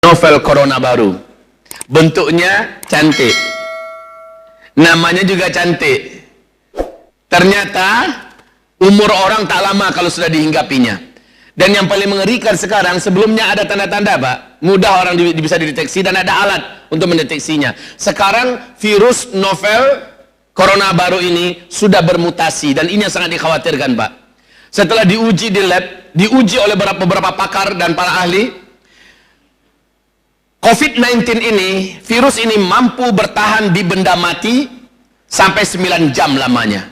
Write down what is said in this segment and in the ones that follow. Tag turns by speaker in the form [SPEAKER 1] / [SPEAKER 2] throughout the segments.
[SPEAKER 1] novel corona baru. Bentuknya cantik, namanya juga cantik. Ternyata umur orang tak lama kalau sudah dihinggapinya. Dan yang paling mengerikan sekarang, sebelumnya ada tanda-tanda Pak, mudah orang bisa dideteksi dan ada alat untuk mendeteksinya. Sekarang virus novel corona baru ini sudah bermutasi, dan ini yang sangat dikhawatirkan Pak. Setelah diuji di lab, diuji oleh beberapa pakar dan para ahli, COVID-19 ini, virus ini mampu bertahan di benda mati sampai 9 jam lamanya.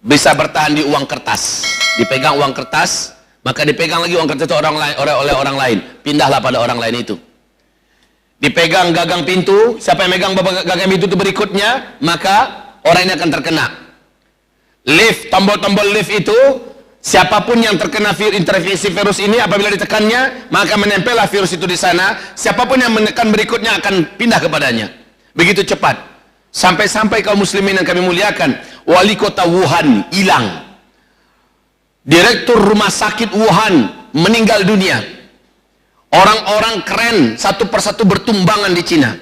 [SPEAKER 1] Bisa bertahan di uang kertas, dipegang uang kertas, maka dipegang lagi uang kertas itu oleh orang lain, pindahlah pada orang lain itu. Dipegang gagang pintu, siapa yang megang gagang pintu itu berikutnya, maka orang ini akan terkena. Lift, tombol-tombol lift itu, siapapun yang terkena infeksi virus ini, apabila ditekannya, maka menempellah virus itu di sana. Siapapun yang menekan berikutnya akan pindah kepadanya. Begitu cepat. Sampai-sampai kaum muslimin yang kami muliakan, wali kota Wuhan hilang, direktur rumah sakit Wuhan meninggal dunia, orang-orang keren satu persatu bertumbangan di Cina,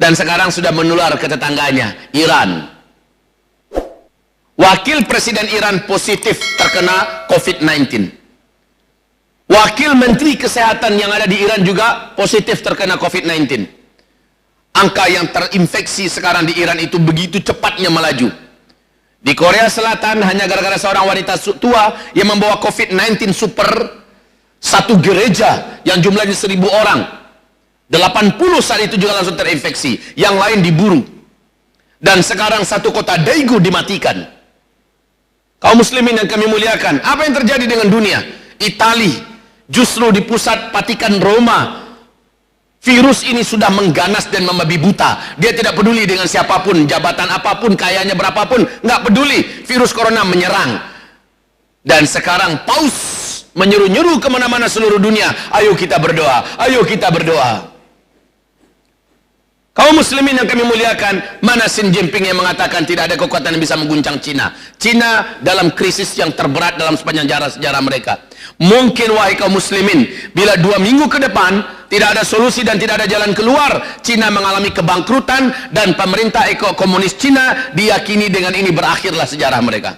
[SPEAKER 1] dan sekarang sudah menular ke tetangganya, Iran. Wakil presiden Iran positif terkena COVID-19. Wakil menteri kesehatan yang ada di Iran juga positif terkena COVID-19. Angka yang terinfeksi sekarang di Iran itu begitu cepatnya melaju. Di Korea Selatan hanya gara-gara seorang wanita tua yang membawa COVID-19 super, satu gereja yang jumlahnya 1000 orang, 80 saat itu juga langsung terinfeksi, yang lain diburu. Dan sekarang satu kota Daegu dimatikan. Kaum muslimin yang kami muliakan, apa yang terjadi dengan dunia? Itali, justru di pusat Vatikan Roma, virus ini sudah mengganas dan membabi buta. Dia tidak peduli dengan siapapun, jabatan apapun, kayanya berapapun, nggak peduli. Virus corona menyerang. Dan sekarang paus menyeru-nyeru kemana-mana seluruh dunia, ayo kita berdoa, ayo kita berdoa. Kaum muslimin yang kami muliakan, mana Xi Jinping yang mengatakan tidak ada kekuatan yang bisa mengguncang Cina? Cina dalam krisis yang terberat dalam sepanjang sejarah mereka. Mungkin wahai kaum muslimin, bila 2 minggu ke depan tidak ada solusi dan tidak ada jalan keluar, Cina mengalami kebangkrutan dan pemerintah komunis Cina diyakini dengan ini berakhirlah sejarah mereka.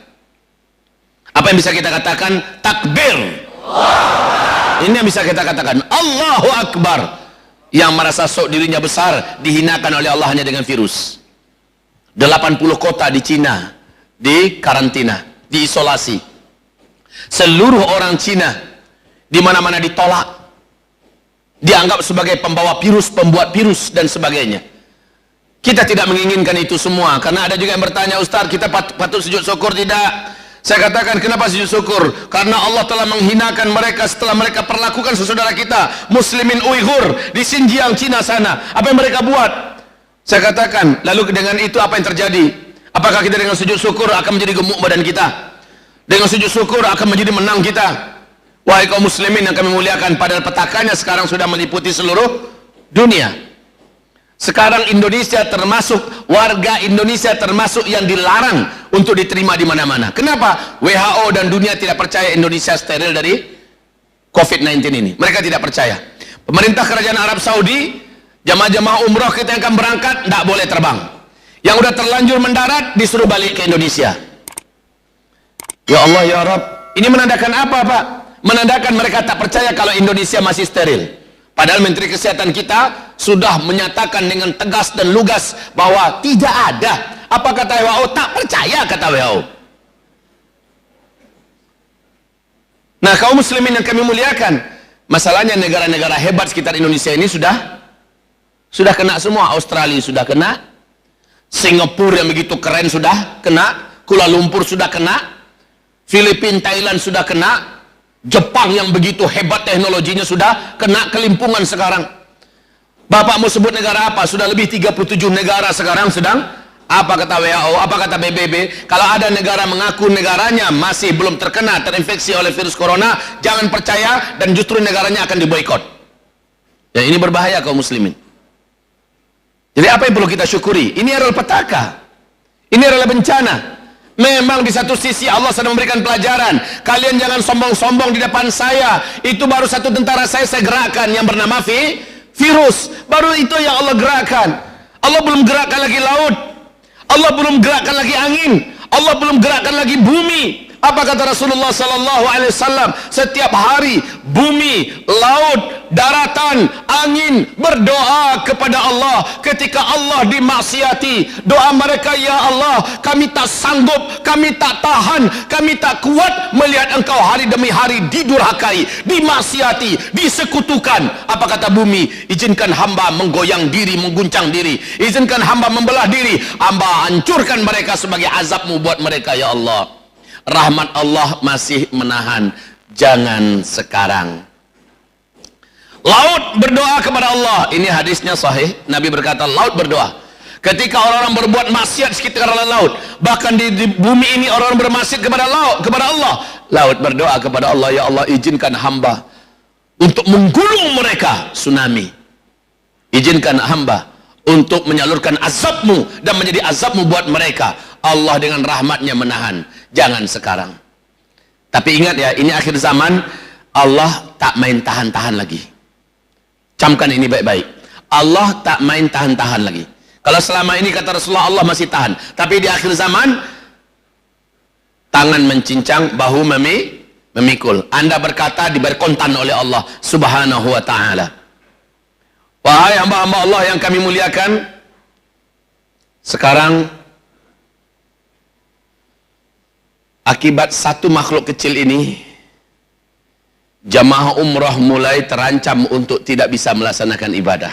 [SPEAKER 1] Apa yang bisa kita katakan? Takbir. Ini yang bisa kita katakan. Allahu Akbar. Yang merasa sok dirinya besar dihinakan oleh Allah hanya dengan virus. 80 kota di Cina di karantina, diisolasi. Seluruh orang Cina di mana-mana ditolak, dianggap sebagai pembawa virus, pembuat virus dan sebagainya. Kita tidak menginginkan itu semua, karena ada juga yang bertanya, Ustaz, kita patut sujud syukur tidak? Saya katakan, kenapa sujud syukur? Karena Allah telah menghinakan mereka setelah mereka perlakukan saudara kita muslimin Uighur di Xinjiang, Cina sana. Apa yang mereka buat? Saya katakan, lalu dengan itu apa yang terjadi? Apakah kita dengan sujud syukur akan menjadi gemuk badan kita? Dengan sujud syukur akan menjadi menang kita? Wahai kaum muslimin yang kami muliakan, padahal petakannya sekarang sudah meliputi seluruh dunia. Sekarang Indonesia termasuk, warga Indonesia termasuk yang dilarang untuk diterima di mana-mana. Kenapa? WHO dan dunia tidak percaya Indonesia steril dari COVID-19 ini. Mereka tidak percaya. Pemerintah kerajaan Arab Saudi, jamaah-jamaah umroh kita yang akan berangkat tidak boleh terbang. Yang udah terlanjur mendarat disuruh balik ke Indonesia. Ya Allah ya Rabb, ini menandakan apa Pak? Menandakan mereka tak percaya kalau Indonesia masih steril. Padahal Menteri Kesehatan kita sudah menyatakan dengan tegas dan lugas bahwa tidak ada. Apa kata WHO? Tak percaya kata WHO. Nah, kaum muslimin yang kami muliakan, masalahnya negara-negara hebat sekitar Indonesia ini sudah kena semua. Australia sudah kena, Singapura yang begitu keren sudah kena, Kuala Lumpur sudah kena, Filipina, Thailand sudah kena, Jepang yang begitu hebat teknologinya sudah kena kelimpungan sekarang. Bapak mau sebut negara apa? Sudah lebih 37 negara sekarang sedang, apa kata WHO, apa kata PBB, kalau ada negara mengaku negaranya masih belum terinfeksi oleh virus corona, jangan percaya dan justru negaranya akan diboikot. Ya, ini berbahaya kaum muslimin. Jadi apa yang perlu kita syukuri? Ini adalah petaka, ini adalah bencana. Memang di satu sisi Allah sedang memberikan pelajaran. Kalian jangan sombong-sombong di depan saya. Itu baru satu tentara saya gerakkan yang bernama virus. Baru itu yang Allah gerakkan. Allah belum gerakkan lagi laut. Allah belum gerakkan lagi angin. Allah belum gerakkan lagi bumi. Apa kata Rasulullah sallallahu alaihi wasallam? Setiap hari bumi, laut, daratan, angin berdoa kepada Allah. Ketika Allah dimaksiati, doa mereka, ya Allah, kami tak sanggup, kami tak tahan, kami tak kuat melihat Engkau hari demi hari didurhakai, dimaksiati, disekutukan. Apa kata bumi? Izinkan hamba menggoyang diri, mengguncang diri. Izinkan hamba membelah diri. Hamba hancurkan mereka sebagai azabmu buat mereka, ya Allah. Rahmat Allah masih menahan, jangan sekarang. Laut berdoa kepada Allah. Ini hadisnya sahih. Nabi berkata laut berdoa. Ketika orang-orang berbuat maksiat sekitar laut, bahkan di bumi ini orang bermaksiat kepada laut, kepada Allah. Laut berdoa kepada Allah, ya Allah, izinkan hamba untuk menggulung mereka tsunami. Izinkan hamba untuk menyalurkan azabmu dan menjadi azabmu buat mereka. Allah dengan rahmatnya menahan, jangan sekarang. Tapi ingat ya, ini akhir zaman. Allah tak main tahan-tahan lagi. Camkan ini baik-baik. Allah tak main tahan-tahan lagi. Kalau selama ini kata Rasulullah Allah masih tahan, tapi di akhir zaman tangan mencincang, bahu memikul. Anda berkata diberi kontan oleh Allah subhanahu wa ta'ala. Wahai hamba-hamba Allah yang kami muliakan, sekarang akibat satu makhluk kecil ini, jamaah umrah mulai terancam untuk tidak bisa melaksanakan ibadah.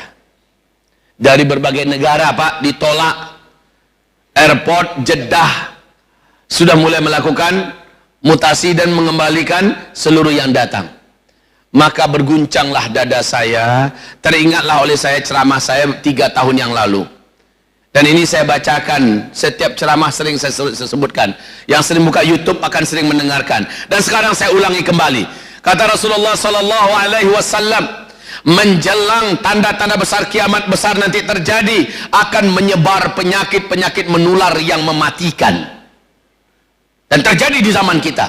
[SPEAKER 1] Dari berbagai negara, Pak, ditolak. Airport Jeddah sudah mulai melakukan mutasi dan mengembalikan seluruh yang datang. Maka berguncanglah dada saya, teringatlah oleh saya ceramah saya 3 tahun yang lalu. Dan ini saya bacakan, setiap ceramah sering saya sebutkan. Yang sering buka YouTube akan sering mendengarkan. Dan sekarang saya ulangi kembali. Kata Rasulullah sallallahu alaihi wasallam, menjelang tanda-tanda besar kiamat besar nanti terjadi, akan menyebar penyakit-penyakit menular yang mematikan. Dan terjadi di zaman kita.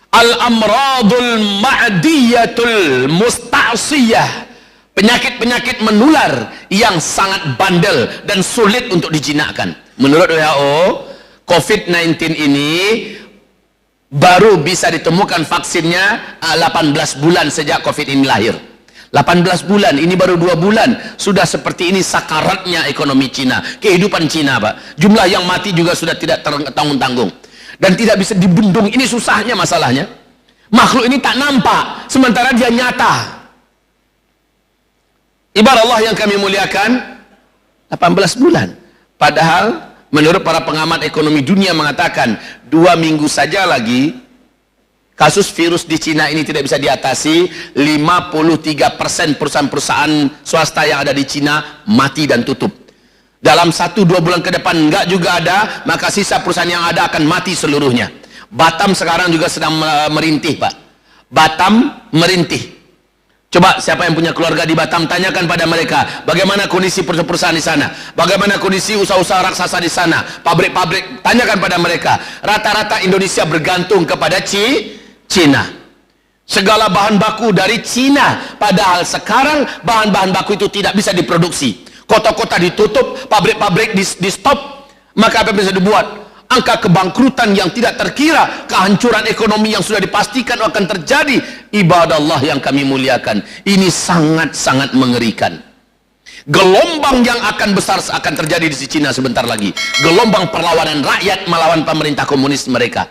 [SPEAKER 1] Al-amradul ma'diyatul musta'siyah. Penyakit-penyakit menular yang sangat bandel dan sulit untuk dijinakkan. Menurut WHO, COVID-19 ini baru bisa ditemukan vaksinnya 18 bulan sejak COVID ini lahir. 18 bulan, ini baru 2 bulan sudah seperti ini sakaratnya ekonomi Cina, kehidupan Cina, Pak. Jumlah yang mati juga sudah tidak tanggung-tanggung dan tidak bisa dibendung. Ini susahnya masalahnya. Makhluk ini tak nampak sementara dia nyata. Ibarat Allah yang kami muliakan, 18 bulan. Padahal menurut para pengamat ekonomi dunia mengatakan 2 minggu saja lagi kasus virus di Cina ini tidak bisa diatasi. 53% perusahaan-perusahaan swasta yang ada di Cina mati dan tutup. Dalam 1-2 bulan ke depan enggak juga ada, maka sisa perusahaan yang ada akan mati seluruhnya. Batam sekarang juga sedang merintih, Pak. Batam merintih. Coba siapa yang punya keluarga di Batam, tanyakan pada mereka bagaimana kondisi perusahaan di sana, bagaimana kondisi usaha-usaha raksasa di sana, pabrik-pabrik. Tanyakan pada mereka. Rata-rata Indonesia bergantung kepada Cina. Segala bahan baku dari Cina. Padahal sekarang bahan-bahan baku itu tidak bisa diproduksi. Kota-kota ditutup, pabrik-pabrik di stop. Maka apa yang bisa dibuat? Angka kebangkrutan yang tidak terkira, kehancuran ekonomi yang sudah dipastikan akan terjadi. Ibadah Allah yang kami muliakan, ini sangat-sangat mengerikan. Gelombang yang akan besar akan terjadi di Cina sebentar lagi. Gelombang perlawanan rakyat melawan pemerintah komunis mereka.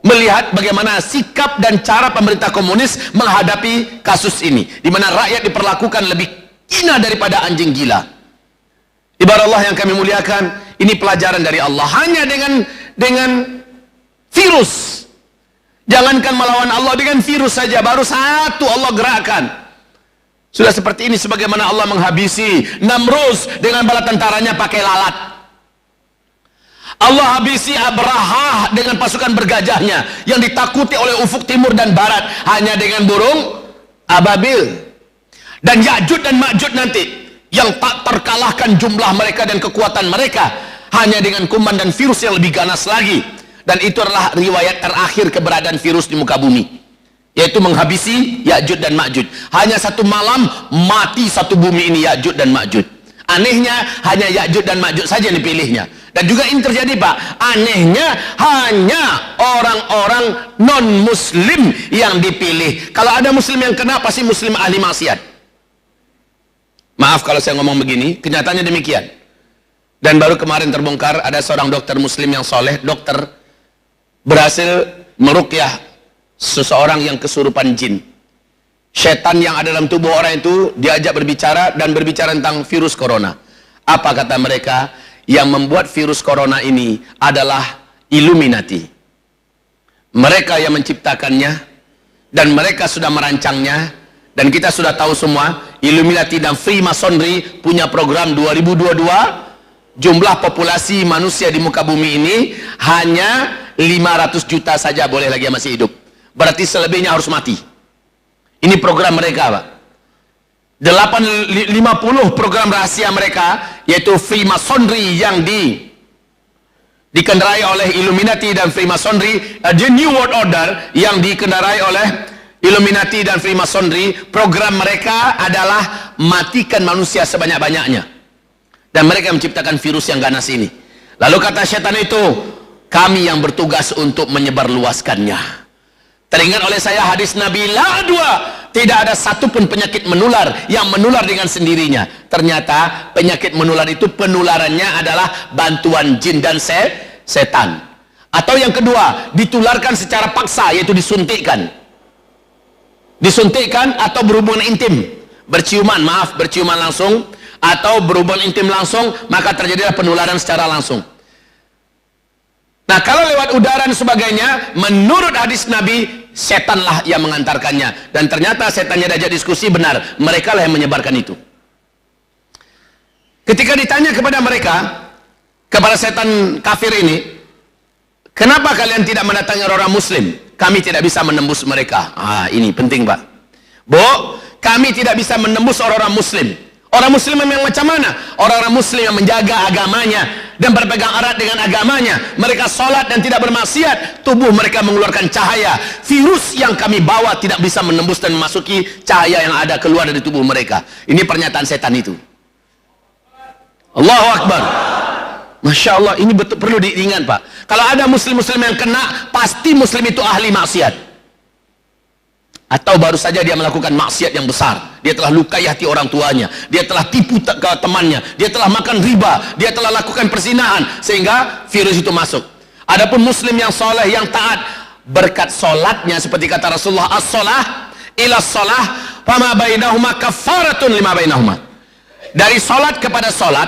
[SPEAKER 1] Melihat bagaimana sikap dan cara pemerintah komunis menghadapi kasus ini, di mana rakyat diperlakukan lebih hina daripada anjing gila. Ibarat Allah yang kami muliakan, ini pelajaran dari Allah. Hanya dengan virus, jangankan melawan Allah, dengan virus saja baru satu Allah gerakkan. Sudah seperti ini sebagaimana Allah menghabisi Namrus dengan bala tentaranya pakai lalat. Allah habisi Abrahah dengan pasukan bergajahnya yang ditakuti oleh ufuk timur dan barat hanya dengan burung ababil. Dan Ya'juj dan Ma'juj nanti yang tak terkalahkan jumlah mereka dan kekuatan mereka hanya dengan kuman dan virus yang lebih ganas lagi. Dan itu adalah riwayat terakhir keberadaan virus di muka bumi, yaitu menghabisi Ya'juj dan Ma'juj. Hanya satu malam mati satu bumi ini Ya'juj dan Ma'juj. Anehnya hanya Ya'juj dan Ma'juj saja yang dipilihnya. Dan juga ini terjadi, Pak, anehnya hanya orang-orang non muslim yang dipilih. Kalau ada muslim yang kena, pasti muslim ahli maksiat. Maaf kalau saya ngomong begini, kenyataannya demikian. Dan baru kemarin terbongkar ada seorang dokter muslim yang soleh, dokter berhasil meruqyah seseorang yang kesurupan jin. Setan yang ada dalam tubuh orang itu diajak berbicara dan berbicara tentang virus corona. Apa kata mereka? Yang membuat virus corona ini adalah Illuminati. Mereka yang menciptakannya dan mereka sudah merancangnya, dan kita sudah tahu semua Illuminati dan Freemasonry punya program 2022. Jumlah populasi manusia di muka bumi ini hanya 500 juta saja boleh lagi yang masih hidup. Berarti selebihnya harus mati. Ini program mereka, Pak. 50 program rahasia mereka, yaitu Freemasonry yang dikendarai oleh Illuminati dan Freemasonry, The New World Order yang dikendarai oleh Illuminati dan Freemasonry. Program mereka adalah matikan manusia sebanyak-banyaknya. Dan mereka menciptakan virus yang ganas ini. Lalu kata setan itu, kami yang bertugas untuk menyebarluaskannya. Teringat oleh saya hadis Nabi, la dua, tidak ada satupun penyakit menular yang menular dengan sendirinya. Ternyata penyakit menular itu penularannya adalah bantuan jin dan setan. Atau yang kedua, ditularkan secara paksa, yaitu disuntikkan. Disuntikkan atau berhubungan intim, berciuman langsung, atau berhubungan intim langsung, maka terjadilah penularan secara langsung. Nah, kalau lewat udara dan sebagainya, menurut hadis Nabi, setanlah yang mengantarkannya. Dan ternyata setannya diajak diskusi, benar, mereka lah yang menyebarkan itu. Ketika ditanya kepada mereka, kepada setan kafir ini, kenapa kalian tidak mendatangi orang muslim? Kami tidak bisa menembus mereka. Ini penting, Pak. Bu, kami tidak bisa menembus orang-orang muslim. Orang muslim yang macam mana? Orang-orang muslim yang menjaga agamanya dan berpegang erat dengan agamanya. Mereka sholat dan tidak bermaksiat. Tubuh mereka mengeluarkan cahaya. Virus yang kami bawa tidak bisa menembus dan memasuki cahaya yang ada keluar dari tubuh mereka. Ini pernyataan setan itu. Allahu Akbar. Masya Allah, ini betul perlu diingat, Pak. Kalau ada muslim-muslim yang kena, pasti muslim itu ahli maksiat. Atau baru saja dia melakukan maksiat yang besar. Dia telah lukai hati orang tuanya, dia telah tipu ke temannya, dia telah makan riba, dia telah lakukan perzinahan, sehingga virus itu masuk. Adapun muslim yang soleh, yang taat, berkat solatnya, seperti kata Rasulullah, as-solah ila solah fama bainahuma kafaratun lima bainahuma. Dari solat kepada solat,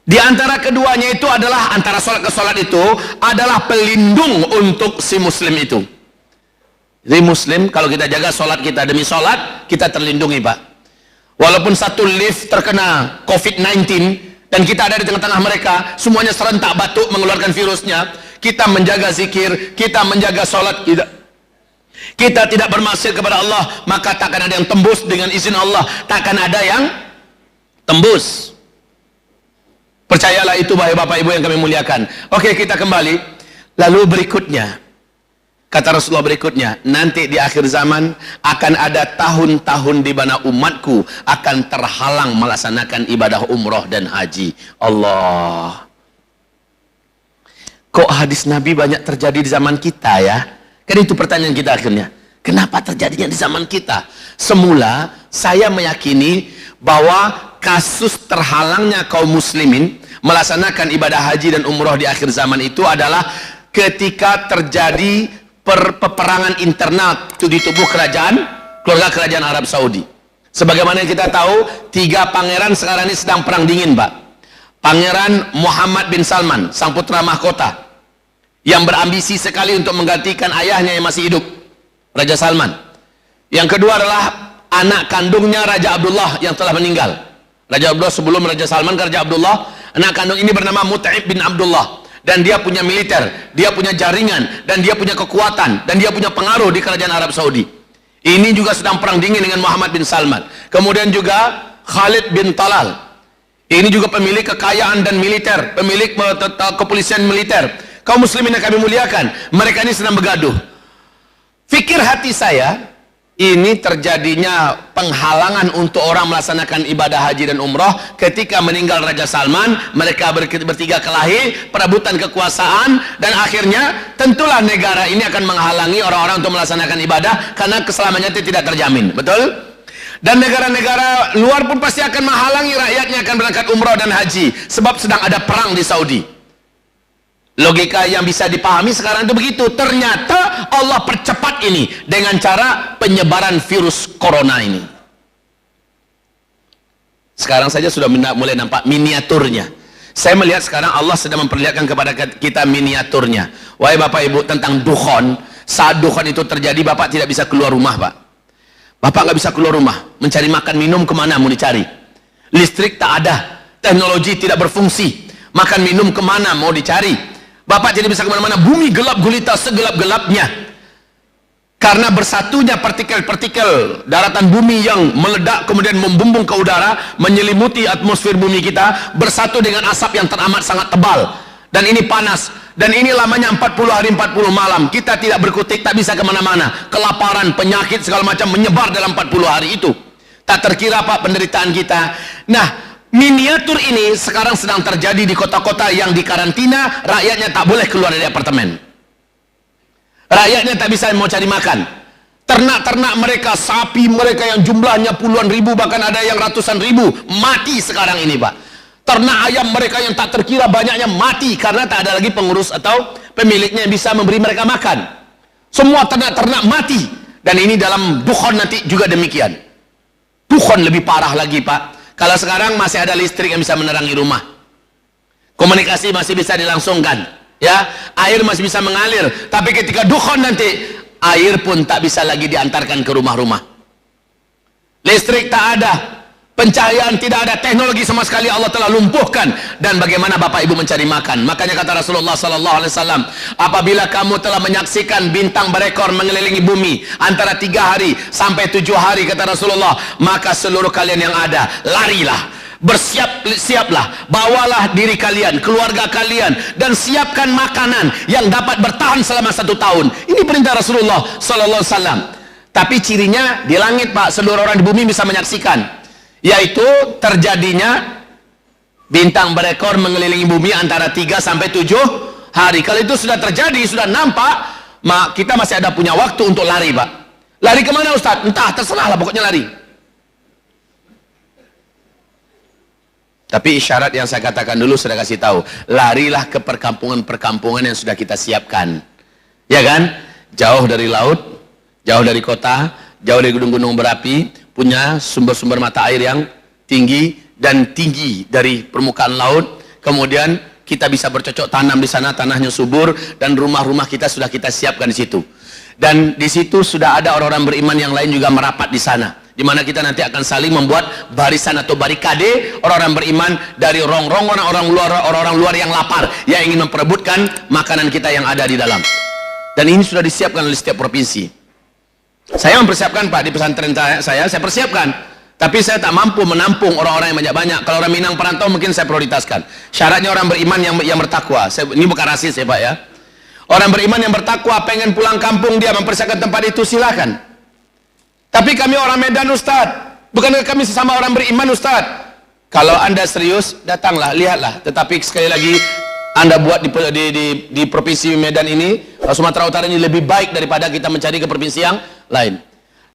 [SPEAKER 1] di antara keduanya itu adalah, antara solat ke solat itu adalah pelindung untuk si muslim itu. Jadi muslim, kalau kita jaga sholat kita demi sholat, kita terlindungi, Pak. Walaupun satu lift terkena COVID-19 dan kita ada di tengah-tengah mereka, semuanya serentak batuk mengeluarkan virusnya, kita menjaga zikir, kita menjaga sholat kita tidak bermaksiat kepada Allah, maka takkan ada yang tembus dengan izin Allah, takkan ada yang tembus. Percayalah itu, wahai Bapak Ibu yang kami muliakan. Oke, kita kembali. Lalu berikutnya, kata Rasulullah berikutnya, nanti di akhir zaman akan ada tahun-tahun di mana umatku akan terhalang melaksanakan ibadah umroh dan haji. Allah. Kok hadis Nabi banyak terjadi di zaman kita ya? Kan itu pertanyaan kita akhirnya. Kenapa terjadinya di zaman kita? Semula saya meyakini bahwa kasus terhalangnya kaum muslimin melaksanakan ibadah haji dan umroh di akhir zaman itu adalah ketika terjadi peperangan internal di tubuh keluarga kerajaan Arab Saudi. Sebagaimana yang kita tahu, 3 pangeran sekarang ini sedang perang dingin, Pak. Pangeran Muhammad bin Salman, sang putra mahkota, yang berambisi sekali untuk menggantikan ayahnya yang masih hidup, Raja Salman. Yang kedua adalah anak kandungnya Raja Abdullah yang telah meninggal. Raja Abdullah sebelum Raja Salman ke Raja Abdullah, anak kandung ini bernama Mut'ib bin Abdullah. Dan dia punya militer, dia punya jaringan, dan dia punya kekuatan, dan dia punya pengaruh di kerajaan Arab Saudi. Ini juga sedang perang dingin dengan Muhammad bin Salman. Kemudian juga Khalid bin Talal. Ini juga pemilik kekayaan dan militer, pemilik kepolisian militer. Kaum muslimin yang kami muliakan, mereka ini sedang bergaduh. Fikir hati saya, ini terjadinya penghalangan untuk orang melaksanakan ibadah haji dan umrah ketika meninggal Raja Salman. Mereka bertiga kelahi, perebutan kekuasaan, dan akhirnya tentulah negara ini akan menghalangi orang-orang untuk melaksanakan ibadah karena keselamatannya tidak terjamin. Betul? Dan negara-negara luar pun pasti akan menghalangi rakyatnya akan berangkat umrah dan haji sebab sedang ada perang di Saudi. Logika yang bisa dipahami sekarang itu begitu. Ternyata Allah percepat ini dengan cara penyebaran virus corona ini. Sekarang saja sudah mulai nampak miniaturnya. Saya melihat sekarang Allah sedang memperlihatkan kepada kita miniaturnya. Wahai Bapak Ibu, tentang dukhon. Saat dukhon itu terjadi, Bapak tidak bisa keluar rumah, Pak. Bapak nggak bisa keluar rumah. Mencari makan minum kemana mau dicari? Listrik tak ada. Teknologi tidak berfungsi. Makan minum kemana mau dicari? Bapak tidak bisa kemana-mana. Bumi gelap gulita segelap-gelapnya karena bersatunya partikel-partikel daratan bumi yang meledak kemudian membumbung ke udara, menyelimuti atmosfer bumi kita, bersatu dengan asap yang teramat sangat tebal, dan ini panas, dan ini lamanya 40 hari 40 malam. Kita tidak berkutik, tak bisa kemana-mana. Kelaparan, penyakit segala macam menyebar dalam 40 hari itu. Tak terkira Pak penderitaan kita. Nah, miniatur ini sekarang sedang terjadi di kota-kota yang dikarantina. Rakyatnya tak boleh keluar dari apartemen. Rakyatnya tak bisa mau cari makan. Ternak-ternak mereka, sapi mereka yang jumlahnya puluhan ribu, bahkan ada yang ratusan ribu, mati sekarang ini Pak. Ternak ayam mereka yang tak terkira banyaknya mati karena tak ada lagi pengurus atau pemiliknya yang bisa memberi mereka makan. Semua ternak-ternak mati. Dan ini dalam dukhon nanti juga demikian. Dukhon lebih parah lagi Pak. Kalau sekarang masih ada listrik yang bisa menerangi rumah, komunikasi masih bisa dilangsungkan, ya, air masih bisa mengalir. Tapi ketika dukhon nanti, air pun tak bisa lagi diantarkan ke rumah-rumah. Listrik tak ada, pencahayaan tidak ada, teknologi sama sekali Allah telah lumpuhkan. Dan bagaimana Bapak Ibu mencari makan? Makanya kata Rasulullah sallallahu alaihi wasallam, apabila kamu telah menyaksikan bintang berekor mengelilingi bumi antara 3 hari sampai 7 hari, kata Rasulullah, maka seluruh kalian yang ada, larilah, bersiap-siaplah, bawalah diri kalian, keluarga kalian, dan siapkan makanan yang dapat bertahan selama 1 tahun. Ini perintah Rasulullah sallallahu alaihi wasallam. Tapi cirinya di langit Pak, seluruh orang di bumi bisa menyaksikan, yaitu terjadinya bintang berekor mengelilingi bumi antara 3 sampai 7 hari. Kalau itu sudah terjadi, sudah nampak, kita masih ada punya waktu untuk lari Pak. Lari kemana Ustaz? Entah, terserah lah, pokoknya lari. Tapi isyarat yang saya katakan dulu sudah kasih tahu, larilah ke perkampungan-perkampungan yang sudah kita siapkan, ya kan? Jauh dari laut, jauh dari kota, jauh dari gunung-gunung berapi, punya sumber-sumber mata air yang tinggi dan tinggi dari permukaan laut. Kemudian kita bisa bercocok tanam di sana, tanahnya subur, dan rumah-rumah kita sudah kita siapkan di situ. Dan di situ sudah ada orang-orang beriman yang lain juga merapat di sana, di mana kita nanti akan saling membuat barisan atau barikade orang-orang beriman dari rongrong orang-orang luar yang lapar, yang ingin memperebutkan makanan kita yang ada di dalam. Dan ini sudah disiapkan oleh setiap provinsi. Saya mempersiapkan Pak, di pesantren saya persiapkan, tapi saya tak mampu menampung orang-orang yang banyak-banyak. Kalau orang Minang perantau mungkin saya prioritaskan. Syaratnya orang beriman yang bertakwa. Ini bukan rasis ya Pak ya. Orang beriman yang bertakwa pengen pulang kampung, dia mempersiapkan tempat itu, silakan. Tapi kami orang Medan Ustaz, bukankah kami sesama orang beriman Ustaz? Kalau Anda serius, datanglah, lihatlah. Tetapi sekali lagi, Anda buat di provinsi Medan ini, Sumatera Utara ini lebih baik daripada kita mencari ke provinsi yang lain.